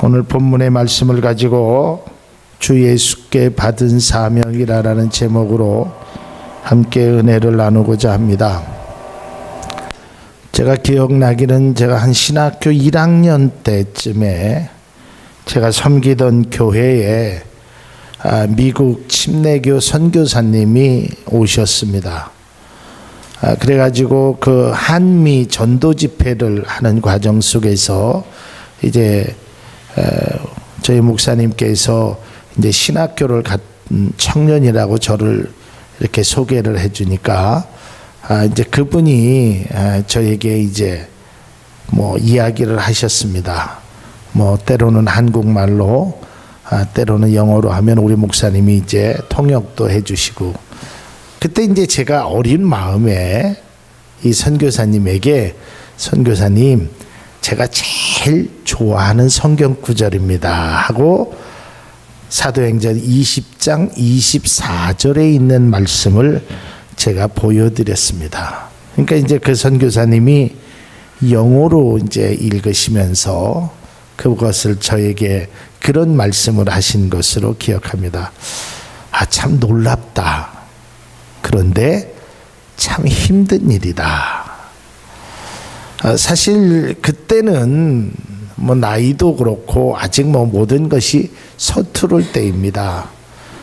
오늘 본문의 말씀을 가지고 주 예수께 받은 사명이라는 제목으로 함께 은혜를 나누고자 합니다. 제가 기억나기는 제가 한 신학교 1학년 때쯤에 제가 섬기던 교회에 미국 침례교 선교사님이 오셨습니다. 그래가지고 그 한미 전도 집회를 하는 과정 속에서 이제 저희 목사님께서 이제 신학교를 간 청년이라고 저를 이렇게 소개를 해주니까 이제 그분이 저에게 이제 뭐 이야기를 하셨습니다. 뭐 때로는 한국말로 때로는 영어로 하면 우리 목사님이 이제 통역도 해주시고, 그때 이제 제가 어린 마음에 이 선교사님에게 선교사님 제가 제일 좋아하는 성경 구절입니다 하고 사도행전 20장 24절에 있는 말씀을 제가 보여드렸습니다. 그러니까 이제 그 선교사님이 영어로 이제 읽으시면서 그것을 저에게 그런 말씀을 하신 것으로 기억합니다. 참 놀랍다. 그런데 참 힘든 일이다. 사실 그때는 뭐 나이도 그렇고 아직 뭐 모든 것이 서투를 때입니다.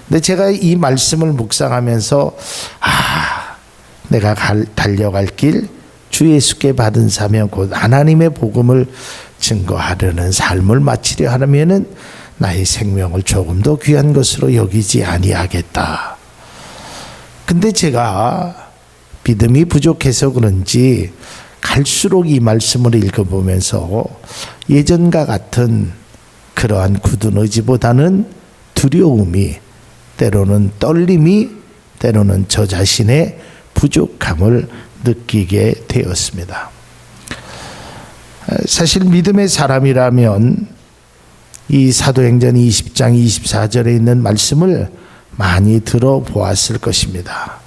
근데 제가 이 말씀을 묵상하면서 내가 달려갈 길, 주 예수께 받은 사명 곧 하나님의 복음을 증거하려는 삶을 마치려 하면은 나의 생명을 조금 더 귀한 것으로 여기지 아니하겠다. 근데 제가 믿음이 부족해서 그런지 갈수록 이 말씀을 읽어보면서 예전과 같은 그러한 굳은 의지보다는 두려움이, 때로는 떨림이, 때로는 저 자신의 부족함을 느끼게 되었습니다. 사실 믿음의 사람이라면 이 사도행전 20장 24절에 있는 말씀을 많이 들어보았을 것입니다.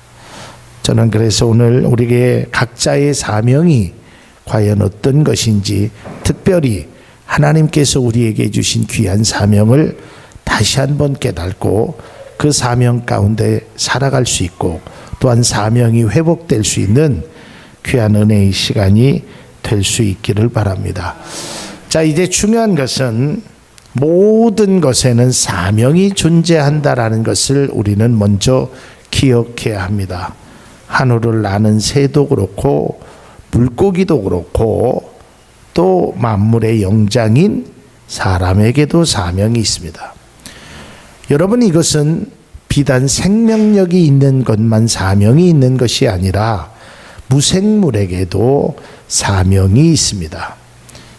저는 그래서 오늘 우리에게 각자의 사명이 과연 어떤 것인지, 특별히 하나님께서 우리에게 주신 귀한 사명을 다시 한번 깨닫고 그 사명 가운데 살아갈 수 있고, 또한 사명이 회복될 수 있는 귀한 은혜의 시간이 될 수 있기를 바랍니다. 자, 이제 중요한 것은 모든 것에는 사명이 존재한다라는 것을 우리는 먼저 기억해야 합니다. 하늘을 나는 새도 그렇고 물고기도 그렇고 또 만물의 영장인 사람에게도 사명이 있습니다. 여러분, 이것은 비단 생명력이 있는 것만 사명이 있는 것이 아니라 무생물에게도 사명이 있습니다.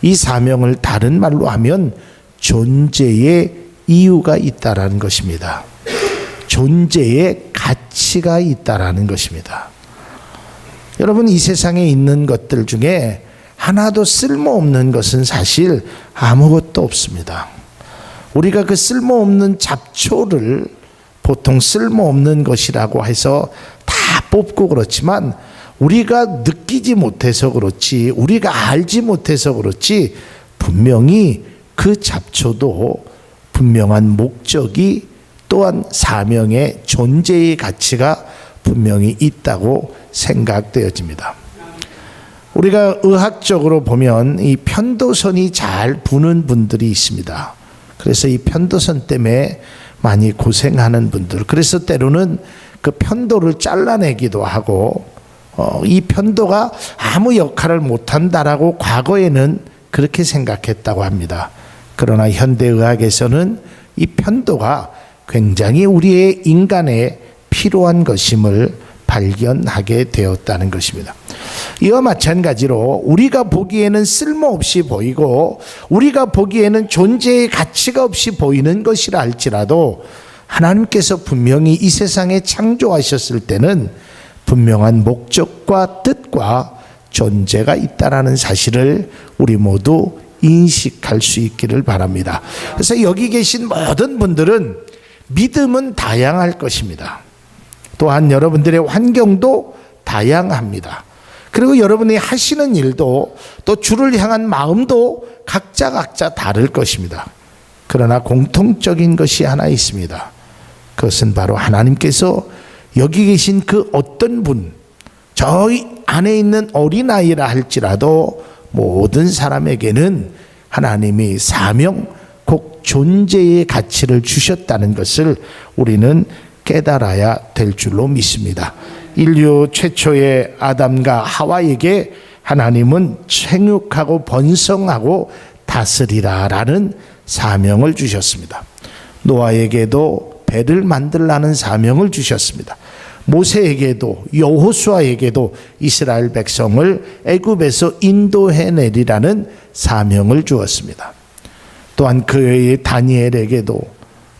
이 사명을 다른 말로 하면 존재의 이유가 있다라는 것입니다. 존재의 가치가 있다라는 것입니다. 여러분, 이 세상에 있는 것들 중에 하나도 쓸모없는 것은 사실 아무것도 없습니다. 우리가 그 쓸모없는 잡초를 보통 쓸모없는 것이라고 해서 다 뽑고 그렇지만, 우리가 느끼지 못해서 그렇지, 우리가 알지 못해서 그렇지, 분명히 그 잡초도 분명한 목적이, 또한 사명의 존재의 가치가 분명히 있다고 생각되어집니다. 우리가 의학적으로 보면 이 편도선이 잘 부는 분들이 있습니다. 그래서 이 편도선 때문에 많이 고생하는 분들, 그래서 때로는 그 편도를 잘라내기도 하고, 이 편도가 아무 역할을 못한다라고 과거에는 그렇게 생각했다고 합니다. 그러나 현대의학에서는 이 편도가 굉장히 우리의 인간에 필요한 것임을 발견하게 되었다는 것입니다. 이와 마찬가지로 우리가 보기에는 쓸모없이 보이고 우리가 보기에는 존재의 가치가 없이 보이는 것이라 할지라도, 하나님께서 분명히 이 세상에 창조하셨을 때는 분명한 목적과 뜻과 존재가 있다라는 사실을 우리 모두 인식할 수 있기를 바랍니다. 그래서 여기 계신 모든 분들은 믿음은 다양할 것입니다. 또한 여러분들의 환경도 다양합니다. 그리고 여러분이 하시는 일도 또 주를 향한 마음도 각자 다를 것입니다. 그러나 공통적인 것이 하나 있습니다. 그것은 바로 하나님께서 여기 계신 그 어떤 분, 저희 안에 있는 어린아이라 할지라도 모든 사람에게는 하나님이 사명, 곧 존재의 가치를 주셨다는 것을 우리는 깨달아야 될 줄로 믿습니다. 인류 최초의 아담과 하와에게 하나님은 생육하고 번성하고 다스리라라는 사명을 주셨습니다. 노아에게도 배를 만들라는 사명을 주셨습니다. 모세에게도 여호수아에게도 이스라엘 백성을 애굽에서 인도해내리라는 사명을 주었습니다. 또한 그의 다니엘에게도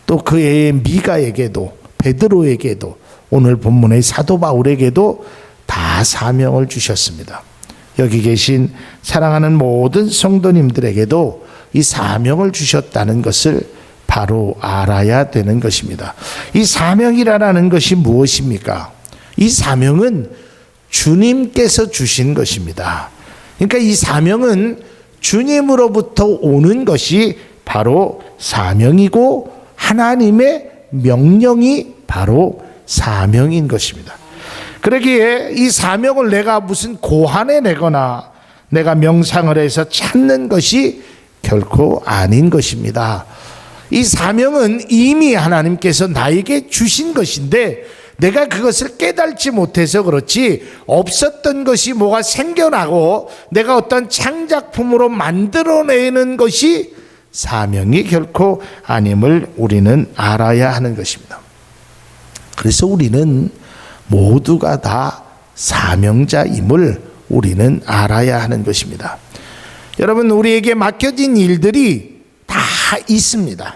또 그의 미가에게도 베드로에게도 오늘 본문의 사도 바울에게도 다 사명을 주셨습니다. 여기 계신 사랑하는 모든 성도님들에게도 이 사명을 주셨다는 것을 바로 알아야 되는 것입니다. 이 사명이라는 것이 무엇입니까? 이 사명은 주님께서 주신 것입니다. 그러니까 이 사명은 주님으로부터 오는 것이 바로 사명이고 하나님의 명령이 바로 사명인 것입니다. 그러기에 이 사명을 내가 무슨 고안해 내거나 내가 명상을 해서 찾는 것이 결코 아닌 것입니다. 이 사명은 이미 하나님께서 나에게 주신 것인데 내가 그것을 깨달지 못해서 그렇지 없었던 것이 뭐가 생겨나고 내가 어떤 창작품으로 만들어내는 것이 사명이 결코 아님을 우리는 알아야 하는 것입니다. 그래서 우리는 모두가 다 사명자임을 우리는 알아야 하는 것입니다. 여러분, 우리에게 맡겨진 일들이 다 있습니다.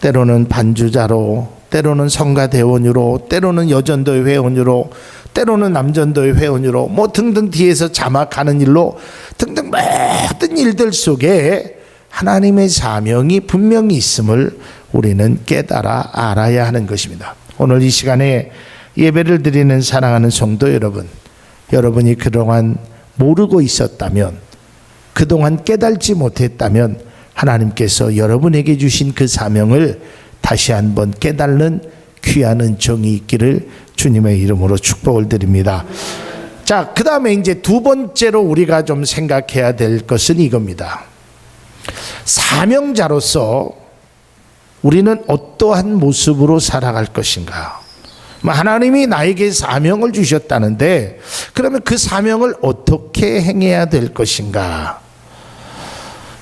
때로는 반주자로, 때로는 성가대원으로, 때로는 여전도의 회원으로, 때로는 남전도의 회원으로, 뭐 등등 뒤에서 자막하는 일로 등등 모든 일들 속에 하나님의 사명이 분명히 있음을 우리는 깨달아 알아야 하는 것입니다. 오늘 이 시간에 예배를 드리는 사랑하는 성도 여러분, 여러분이 그동안 모르고 있었다면, 그동안 깨달지 못했다면 하나님께서 여러분에게 주신 그 사명을 다시 한번 깨닫는 귀한 은총이 있기를 주님의 이름으로 축복을 드립니다. 자, 그 다음에 이제 두 번째로 우리가 좀 생각해야 될 것은 이겁니다. 사명자로서 우리는 어떠한 모습으로 살아갈 것인가? 하나님이 나에게 사명을 주셨다는데 그러면 그 사명을 어떻게 행해야 될 것인가?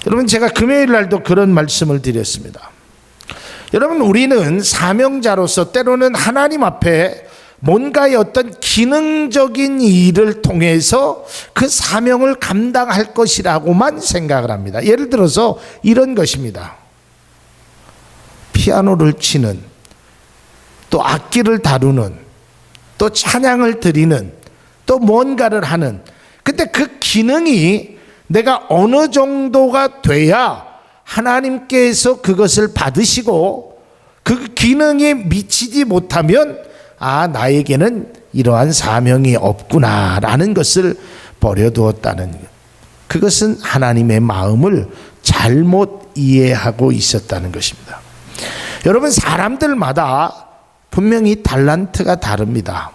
여러분, 제가 금요일 날도 그런 말씀을 드렸습니다. 여러분, 우리는 사명자로서 때로는 하나님 앞에 뭔가의 어떤 기능적인 일을 통해서 그 사명을 감당할 것이라고만 생각을 합니다. 예를 들어서 이런 것입니다. 피아노를 치는, 또 악기를 다루는, 또 찬양을 드리는, 또 뭔가를 하는, 근데 그 기능이 내가 어느 정도가 돼야 하나님께서 그것을 받으시고 그 기능에 미치지 못하면 나에게는 이러한 사명이 없구나라는 것을 버려두었다는 것. 그것은 하나님의 마음을 잘못 이해하고 있었다는 것입니다. 여러분, 사람들마다 분명히 달란트가 다릅니다.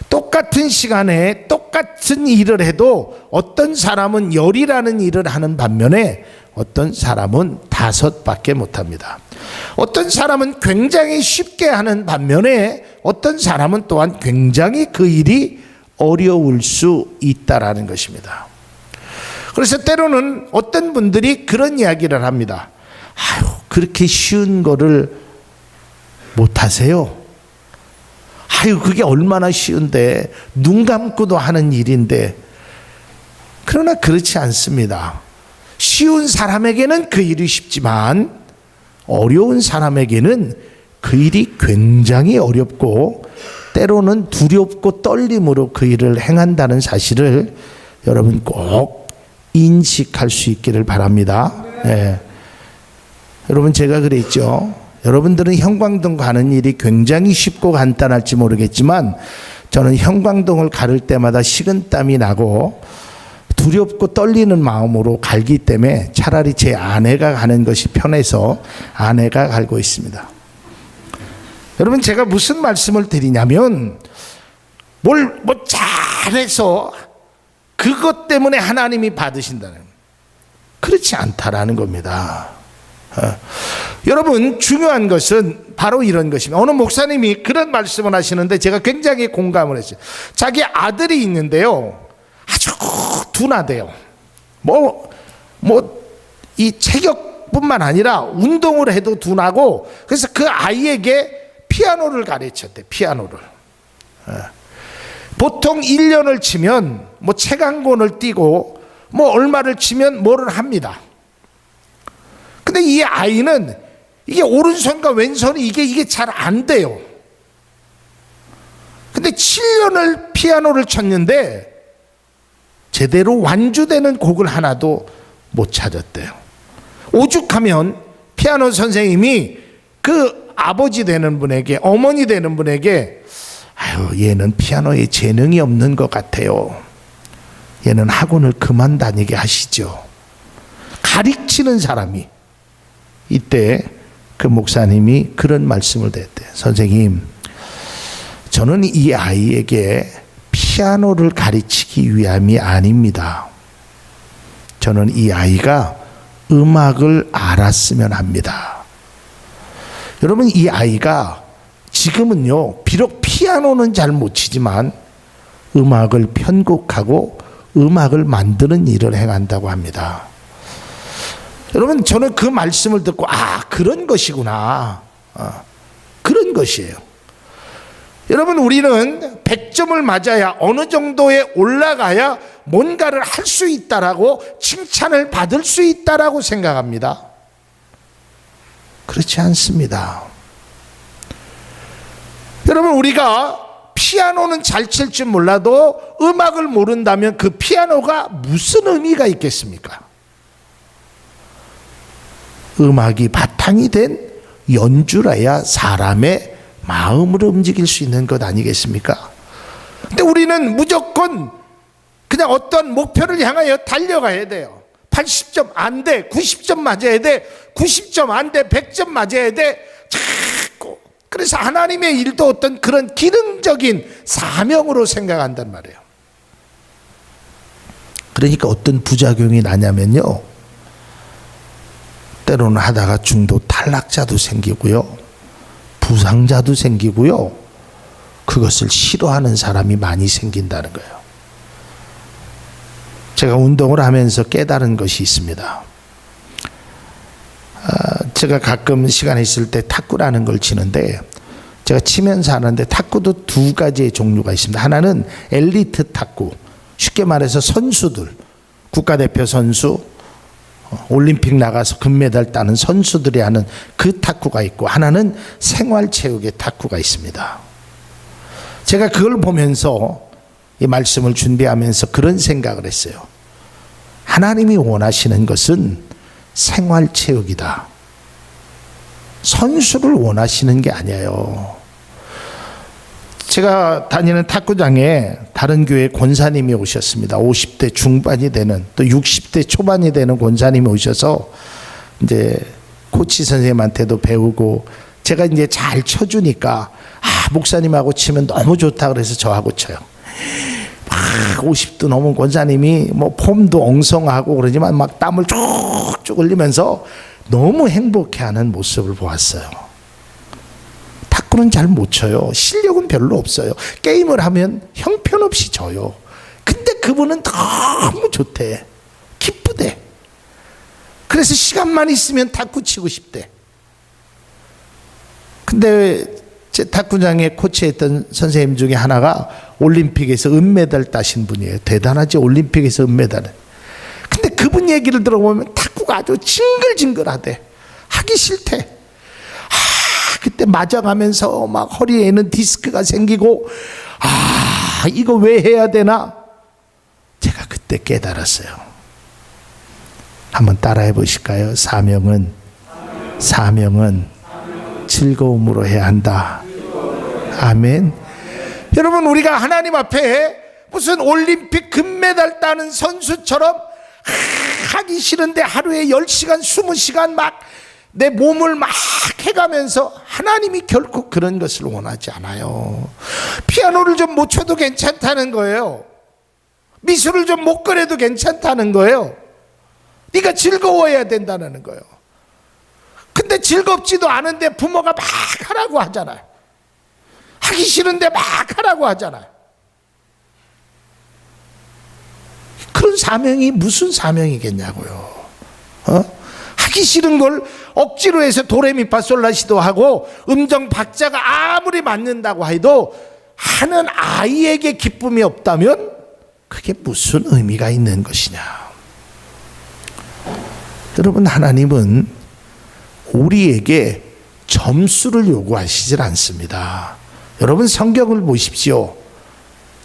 똑같은 시간에 똑같은 일을 해도 어떤 사람은 10이라는 일을 하는 반면에 어떤 사람은 5밖에 못합니다. 어떤 사람은 굉장히 쉽게 하는 반면에 어떤 사람은 또한 굉장히 그 일이 어려울 수 있다라는 것입니다. 그래서 때로는 어떤 분들이 그런 이야기를 합니다. 그렇게 쉬운 거를 못하세요? 그게 얼마나 쉬운데, 눈 감고도 하는 일인데. 그러나 그렇지 않습니다. 쉬운 사람에게는 그 일이 쉽지만 어려운 사람에게는 그 일이 굉장히 어렵고 때로는 두렵고 떨림으로 그 일을 행한다는 사실을 여러분 꼭 인식할 수 있기를 바랍니다. 네. 여러분, 제가 그랬죠. 여러분들은 형광등 가는 일이 굉장히 쉽고 간단할지 모르겠지만 저는 형광등을 가를 때마다 식은땀이 나고 두렵고 떨리는 마음으로 갈기 때문에 차라리 제 아내가 가는 것이 편해서 아내가 갈고 있습니다. 여러분, 제가 무슨 말씀을 드리냐면 뭐 잘해서 그것 때문에 하나님이 받으신다는, 그렇지 않다라는 겁니다. 여러분, 중요한 것은 바로 이런 것입니다. 어느 목사님이 그런 말씀을 하시는데 제가 굉장히 공감을 했어요. 자기 아들이 있는데요, 아주 둔하대요. 이 체격뿐만 아니라 운동을 해도 둔하고, 그래서 그 아이에게 피아노를 가르쳤대. 피아노를. 보통 1년을 치면 책 한 권을 띄고 얼마를 치면 뭐를 합니다. 근데 이 아이는 이게 오른손과 왼손이 이게 잘 안 돼요. 근데 7년을 피아노를 쳤는데 제대로 완주되는 곡을 하나도 못 찾았대요. 오죽하면 피아노 선생님이 그 아버지 되는 분에게, 어머니 되는 분에게, 아유, 얘는 피아노에 재능이 없는 것 같아요. 얘는 학원을 그만 다니게 하시죠. 가르치는 사람이. 이때 그 목사님이 그런 말씀을 드렸대요. 선생님, 저는 이 아이에게 피아노를 가르치기 위함이 아닙니다. 저는 이 아이가 음악을 알았으면 합니다. 여러분, 이 아이가 지금은요, 비록 피아노는 잘 못 치지만 음악을 편곡하고 음악을 만드는 일을 행한다고 합니다. 여러분, 저는 그 말씀을 듣고 그런 것이구나. 그런 것이에요. 여러분, 우리는 100점을 맞아야, 어느 정도에 올라가야 뭔가를 할 수 있다라고, 칭찬을 받을 수 있다라고 생각합니다. 그렇지 않습니다. 여러분, 우리가 피아노는 잘 칠 줄 몰라도 음악을 모른다면 그 피아노가 무슨 의미가 있겠습니까? 음악이 바탕이 된 연주라야 사람의 마음을 움직일 수 있는 것 아니겠습니까? 근데 우리는 무조건 그냥 어떤 목표를 향하여 달려가야 돼요. 80점 안 돼, 90점 맞아야 돼, 90점 안 돼, 100점 맞아야 돼. 자꾸. 그래서 하나님의 일도 어떤 그런 기능적인 사명으로 생각한단 말이에요. 그러니까 어떤 부작용이 나냐면요, 때로는 하다가 중도 탈락자도 생기고요, 부상자도 생기고요, 그것을 싫어하는 사람이 많이 생긴다는 거예요. 제가 운동을 하면서 깨달은 것이 있습니다. 제가 가끔 시간 있을 때 탁구라는 걸 치는데, 제가 치면서 하는데 탁구도 두 가지의 종류가 있습니다. 하나는 엘리트 탁구, 쉽게 말해서 선수들, 국가대표 선수, 올림픽 나가서 금메달 따는 선수들이 하는 그 탁구가 있고, 하나는 생활체육의 탁구가 있습니다. 제가 그걸 보면서 이 말씀을 준비하면서 그런 생각을 했어요. 하나님이 원하시는 것은 생활체육이다. 선수를 원하시는 게 아니에요. 제가 다니는 탁구장에 다른 교회 권사님이 오셨습니다. 50대 중반이 되는, 또 60대 초반이 되는 권사님이 오셔서 이제 코치 선생님한테도 배우고, 제가 이제 잘 쳐주니까 목사님하고 치면 너무 좋다 그래서 저하고 쳐요. 50도 넘은 권사님이 폼도 엉성하고 그러지만 막 땀을 쭉쭉 흘리면서 너무 행복해하는 모습을 보았어요. 탁구는 잘 못 쳐요. 실력은 별로 없어요. 게임을 하면 형편없이 져요. 근데 그분은 너무 좋대. 기쁘대. 그래서 시간만 있으면 탁구 치고 싶대. 근데 제 탁구장에 코치했던 선생님 중에 하나가 올림픽에서 은메달 따신 분이에요. 대단하지, 올림픽에서 은메달은. 근데 그분 얘기를 들어보면 탁구가 아주 징글징글하대. 하기 싫대. 그때 맞아가면서 막 허리에는 디스크가 생기고, 이거 왜 해야 되나? 제가 그때 깨달았어요. 한번 따라해 보실까요? 사명은 즐거움으로 해야 한다. 아멘. 여러분, 우리가 하나님 앞에 무슨 올림픽 금메달 따는 선수처럼 하기 싫은데 하루에 10시간 20시간 막 내 몸을 막 해가면서, 하나님이 결코 그런 것을 원하지 않아요. 피아노를 좀 못 쳐도 괜찮다는 거예요. 미술을 좀 못 그려도 괜찮다는 거예요. 네가 즐거워야 된다는 거예요. 근데 즐겁지도 않은데 부모가 막 하라고 하잖아요. 하기 싫은데 막 하라고 하잖아요. 그런 사명이 무슨 사명이겠냐고요. 하기 싫은 걸 억지로 해서 도레미파솔라시도 하고 음정 박자가 아무리 맞는다고 해도 하는 아이에게 기쁨이 없다면 그게 무슨 의미가 있는 것이냐. 여러분, 하나님은 우리에게 점수를 요구하시질 않습니다. 여러분, 성경을 보십시오.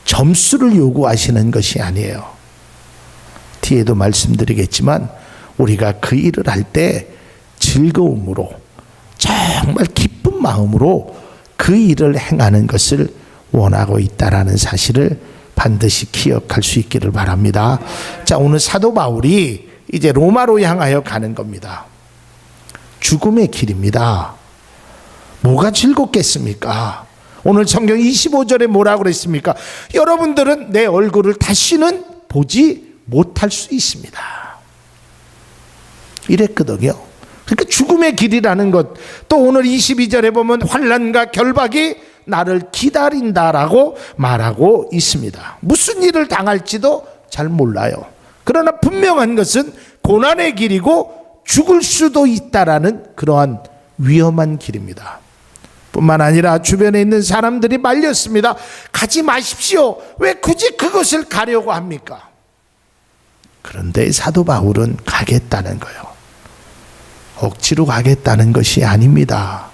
점수를 요구하시는 것이 아니에요. 뒤에도 말씀드리겠지만 우리가 그 일을 할 때 즐거움으로, 정말 기쁜 마음으로 그 일을 행하는 것을 원하고 있다라는 사실을 반드시 기억할 수 있기를 바랍니다. 자, 오늘 사도 바울이 이제 로마로 향하여 가는 겁니다. 죽음의 길입니다. 뭐가 즐겁겠습니까? 오늘 성경 25절에 뭐라고 그랬습니까? 여러분들은 내 얼굴을 다시는 보지 못할 수 있습니다. 이랬거든요. 그러니까 죽음의 길이라는 것, 또 오늘 22절에 보면 환난과 결박이 나를 기다린다라고 말하고 있습니다. 무슨 일을 당할지도 잘 몰라요. 그러나 분명한 것은 고난의 길이고 죽을 수도 있다라는 그러한 위험한 길입니다. 뿐만 아니라 주변에 있는 사람들이 말렸습니다. 가지 마십시오. 왜 굳이 그것을 가려고 합니까? 그런데 사도 바울은 가겠다는 거예요. 억지로 가겠다는 것이 아닙니다.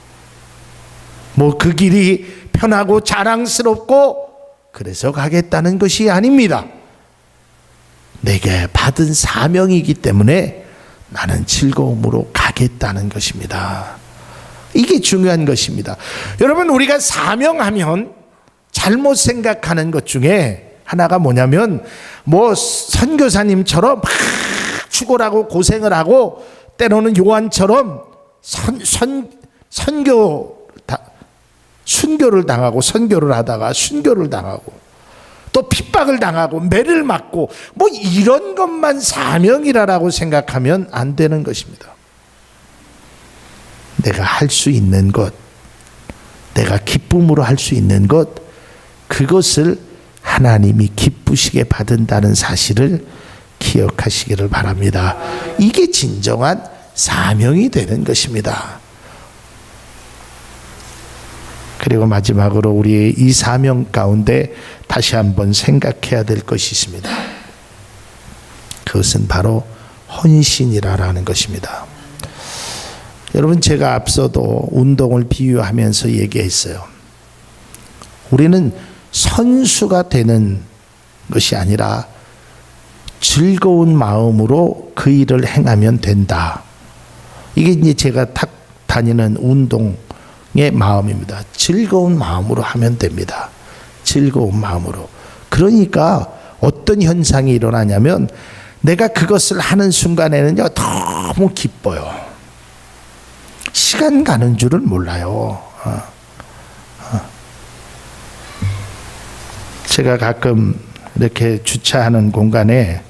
뭐 그 길이 편하고 자랑스럽고 그래서 가겠다는 것이 아닙니다. 내게 받은 사명이기 때문에 나는 즐거움으로 가겠다는 것입니다. 이게 중요한 것입니다. 여러분, 우리가 사명하면 잘못 생각하는 것 중에 하나가 뭐냐면, 뭐 선교사님처럼 막 죽어라고 고생을 하고, 때로는 요한처럼 순교를 당하고, 선교를 하다가 순교를 당하고, 또 핍박을 당하고 매를 맞고, 뭐 이런 것만 사명이라고 생각하면 안 되는 것입니다. 내가 할 수 있는 것, 내가 기쁨으로 할 수 있는 것, 그것을 하나님이 기쁘시게 받은다는 사실을 기억하시기를 바랍니다. 이게 진정한 사명이 되는 것입니다. 그리고 마지막으로 우리의 이 사명 가운데 다시 한번 생각해야 될 것이 있습니다. 그것은 바로 헌신이라는 것입니다. 여러분, 제가 앞서도 운동을 비유하면서 얘기했어요. 우리는 선수가 되는 것이 아니라 즐거운 마음으로 그 일을 행하면 된다. 이게 이제 제가 다니는 운동의 마음입니다. 즐거운 마음으로 하면 됩니다. 즐거운 마음으로. 그러니까 어떤 현상이 일어나냐면, 내가 그것을 하는 순간에는요, 너무 기뻐요. 시간 가는 줄을 몰라요. 제가 가끔 이렇게 주차하는 공간에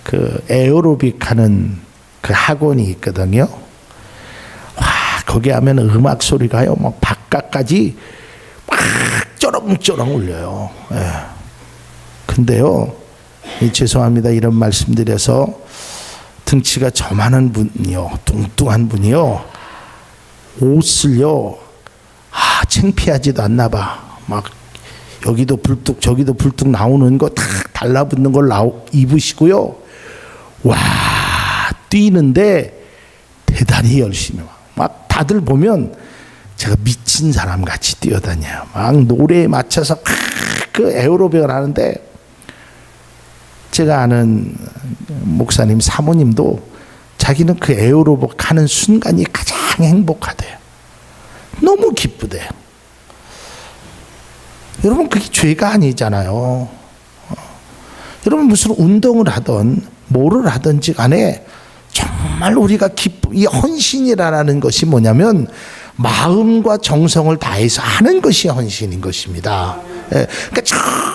그 에어로빅 하는 그 학원이 있거든요. 와, 거기 하면 음악 소리가요, 막 바깥까지 막 쩌렁쩌렁 울려요. 예. 근데요, 죄송합니다, 이런 말씀드려서, 등치가 저만한 분이요, 뚱뚱한 분이요, 옷을요, 창피하지도 않나 봐. 막 여기도 불뚝 저기도 불뚝 나오는 거 다 달라붙는 걸 입으시고요. 와, 뛰는데 대단히 열심히 막 다들 보면 제가 미친 사람 같이 뛰어다녀요. 막 노래에 맞춰서 그 에어로빅을 하는데, 제가 아는 목사님 사모님도 자기는 그 에어로빅 하는 순간이 가장 행복하대요. 너무 기쁘대요. 여러분 그게 죄가 아니잖아요. 여러분 무슨 운동을 하든 뭐를 하든지 간에 정말 우리가 이 헌신이라는 것이 뭐냐면 마음과 정성을 다해서 하는 것이 헌신인 것입니다. 그러니까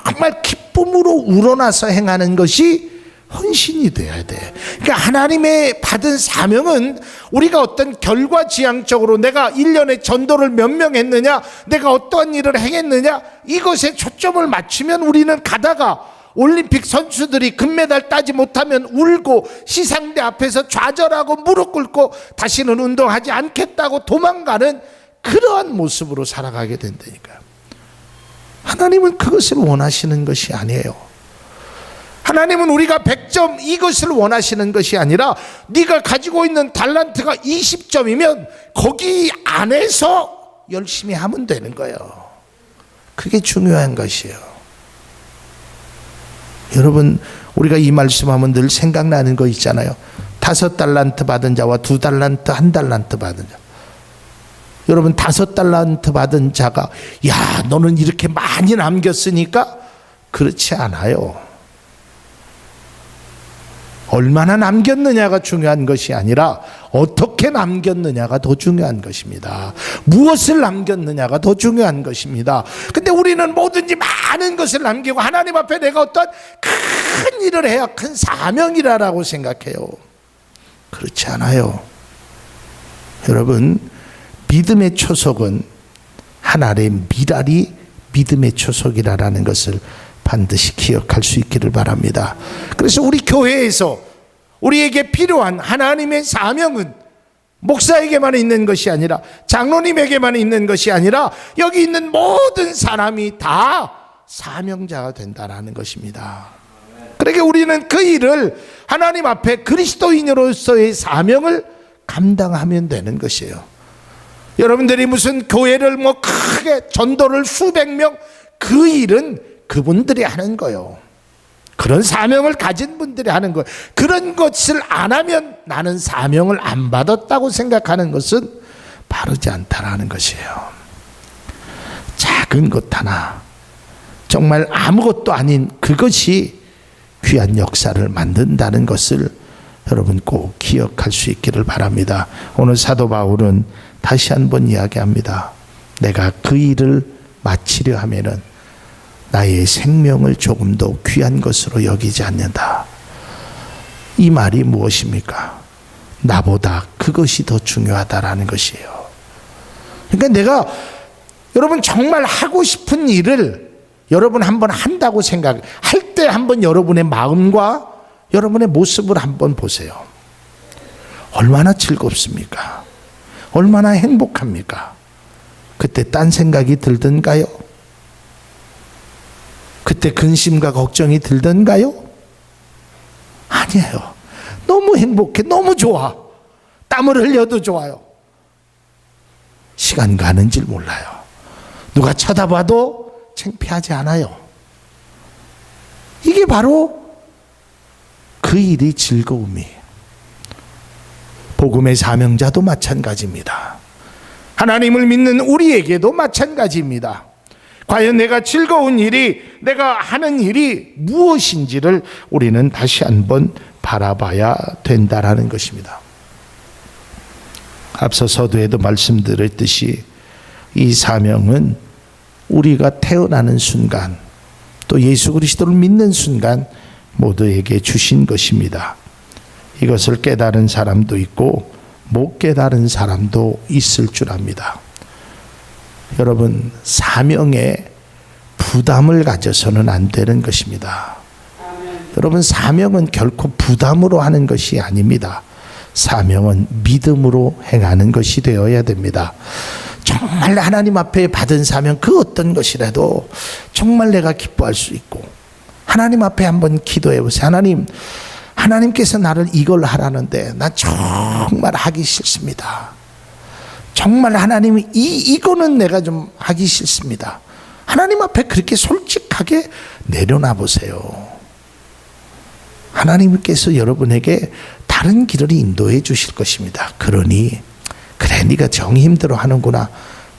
정말 기쁨으로 우러나서 행하는 것이 헌신이 돼야 돼. 그러니까 하나님의 받은 사명은 우리가 어떤 결과지향적으로 내가 1년에 전도를 몇 명 했느냐, 내가 어떠한 일을 행했느냐, 이것에 초점을 맞추면 우리는 가다가 올림픽 선수들이 금메달 따지 못하면 울고 시상대 앞에서 좌절하고 무릎 꿇고 다시는 운동하지 않겠다고 도망가는 그러한 모습으로 살아가게 된다니까요. 하나님은 그것을 원하시는 것이 아니에요. 하나님은 우리가 100점 이것을 원하시는 것이 아니라 네가 가지고 있는 달란트가 20점이면 거기 안에서 열심히 하면 되는 거예요. 그게 중요한 것이에요. 여러분 우리가 이 말씀하면 늘 생각나는 거 있잖아요. 5달란트 받은 자와 2달란트 1달란트 받은 자. 여러분 5달란트 받은 자가 야 너는 이렇게 많이 남겼으니까 그렇지 않아요. 얼마나 남겼느냐가 중요한 것이 아니라 어떻게 남겼느냐가 더 중요한 것입니다. 무엇을 남겼느냐가 더 중요한 것입니다. 근데 우리는 뭐든지 많은 것을 남기고 하나님 앞에 내가 어떤 큰 일을 해야 큰 사명이라고 생각해요. 그렇지 않아요. 여러분 믿음의 초석은 하나님의 미랄이 믿음의 초석이라는 것을 반드시 기억할 수 있기를 바랍니다. 그래서 우리 교회에서 우리에게 필요한 하나님의 사명은 목사에게만 있는 것이 아니라 장로님에게만 있는 것이 아니라 여기 있는 모든 사람이 다 사명자가 된다는 것입니다. 그러니까 우리는 그 일을 하나님 앞에 그리스도인으로서의 사명을 감당하면 되는 것이에요. 여러분들이 무슨 교회를 뭐 크게 전도를 수백 명, 그 일은 그분들이 하는 거예요. 그런 사명을 가진 분들이 하는 거예요. 그런 것을 안 하면 나는 사명을 안 받았다고 생각하는 것은 바르지 않다라는 것이에요. 작은 것 하나, 정말 아무것도 아닌 그것이 귀한 역사를 만든다는 것을 여러분 꼭 기억할 수 있기를 바랍니다. 오늘 사도 바울은 다시 한번 이야기합니다. 내가 그 일을 마치려 하면은 나의 생명을 조금도 귀한 것으로 여기지 않는다. 이 말이 무엇입니까? 나보다 그것이 더 중요하다라는 것이에요. 그러니까 내가 여러분 정말 하고 싶은 일을 여러분 한번 한다고 생각할 때 한번 여러분의 마음과 여러분의 모습을 한번 보세요. 얼마나 즐겁습니까? 얼마나 행복합니까? 그때 딴 생각이 들던가요? 그때 근심과 걱정이 들던가요? 아니에요. 너무 행복해. 너무 좋아. 땀을 흘려도 좋아요. 시간 가는 줄 몰라요. 누가 쳐다봐도 창피하지 않아요. 이게 바로 그 일이 즐거움이에요. 복음의 사명자도 마찬가지입니다. 하나님을 믿는 우리에게도 마찬가지입니다. 과연 내가 즐거운 일이, 내가 하는 일이 무엇인지를 우리는 다시 한번 바라봐야 된다라는 것입니다. 앞서 서두에도 말씀드렸듯이 이 사명은 우리가 태어나는 순간 또 예수 그리스도를 믿는 순간 모두에게 주신 것입니다. 이것을 깨달은 사람도 있고 못 깨달은 사람도 있을 줄 압니다. 여러분, 사명에 부담을 가져서는 안 되는 것입니다. 여러분, 사명은 결코 부담으로 하는 것이 아닙니다. 사명은 믿음으로 행하는 것이 되어야 됩니다. 정말 하나님 앞에 받은 사명 그 어떤 것이라도 정말 내가 기뻐할 수 있고 하나님 앞에 한번 기도해 보세요. 하나님께서 나를 이걸 하라는데 나 정말 하기 싫습니다. 정말 하나님이 이거는 내가 좀 하기 싫습니다. 하나님 앞에 그렇게 솔직하게 내려놔 보세요. 하나님께서 여러분에게 다른 길을 인도해 주실 것입니다. 그러니 그래 네가 정이 힘들어 하는구나.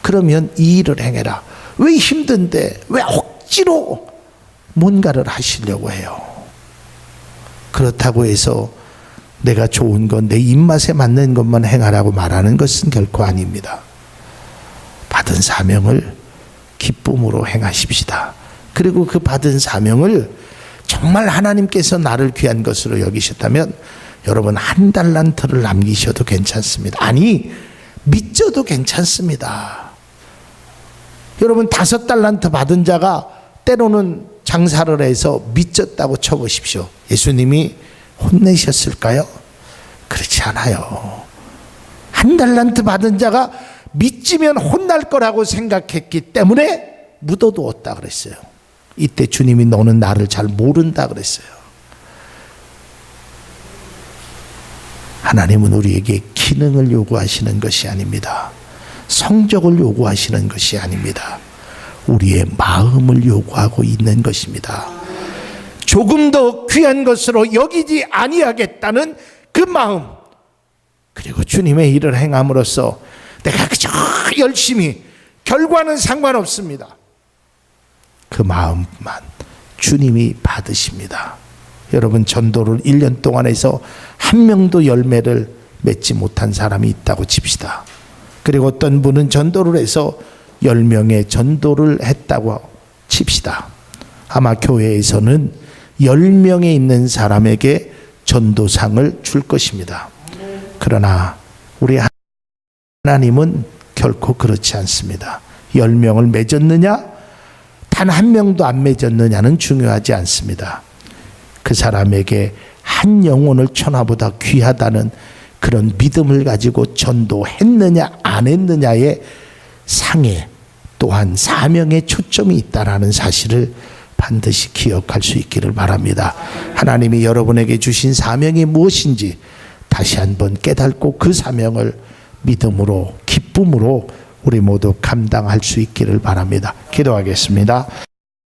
그러면 이 일을 행해라. 왜 힘든데 왜 억지로 뭔가를 하시려고 해요? 그렇다고 해서 내가 좋은 건 내 입맛에 맞는 것만 행하라고 말하는 것은 결코 아닙니다. 받은 사명을 기쁨으로 행하십시다. 그리고 그 받은 사명을 정말 하나님께서 나를 귀한 것으로 여기셨다면 여러분 1달란트를 남기셔도 괜찮습니다. 아니 믿져도 괜찮습니다. 여러분 5달란트 받은 자가 때로는 장사를 해서 믿졌다고 쳐보십시오. 예수님이 혼내셨을까요? 그렇지 않아요. 1달란트 받은 자가 믿지면 혼날 거라고 생각했기 때문에 묻어두었다 그랬어요. 이때 주님이 너는 나를 잘 모른다 그랬어요. 하나님은 우리에게 기능을 요구하시는 것이 아닙니다. 성적을 요구하시는 것이 아닙니다. 우리의 마음을 요구하고 있는 것입니다. 조금 더 귀한 것으로 여기지 아니하겠다는 그 마음, 그리고 주님의 일을 행함으로써 내가 그저 열심히, 결과는 상관없습니다. 그 마음만 주님이 받으십니다. 여러분 전도를 1년 동안 해서 한 명도 열매를 맺지 못한 사람이 있다고 칩시다. 그리고 어떤 분은 전도를 해서 10명의 전도를 했다고 칩시다. 아마 교회에서는 10명에 있는 사람에게 전도상을 줄 것입니다. 그러나 우리 하나님은 결코 그렇지 않습니다. 10명을 맺었느냐 단 한 명도 안 맺었느냐는 중요하지 않습니다. 그 사람에게 한 영혼을 천하보다 귀하다는 그런 믿음을 가지고 전도했느냐 안 했느냐의 상에 또한 사명에 초점이 있다라는 사실을 반드시 기억할 수 있기를 바랍니다. 하나님이 여러분에게 주신 사명이 무엇인지 다시 한번 깨닫고 그 사명을 믿음으로 기쁨으로 우리 모두 감당할 수 있기를 바랍니다. 기도하겠습니다.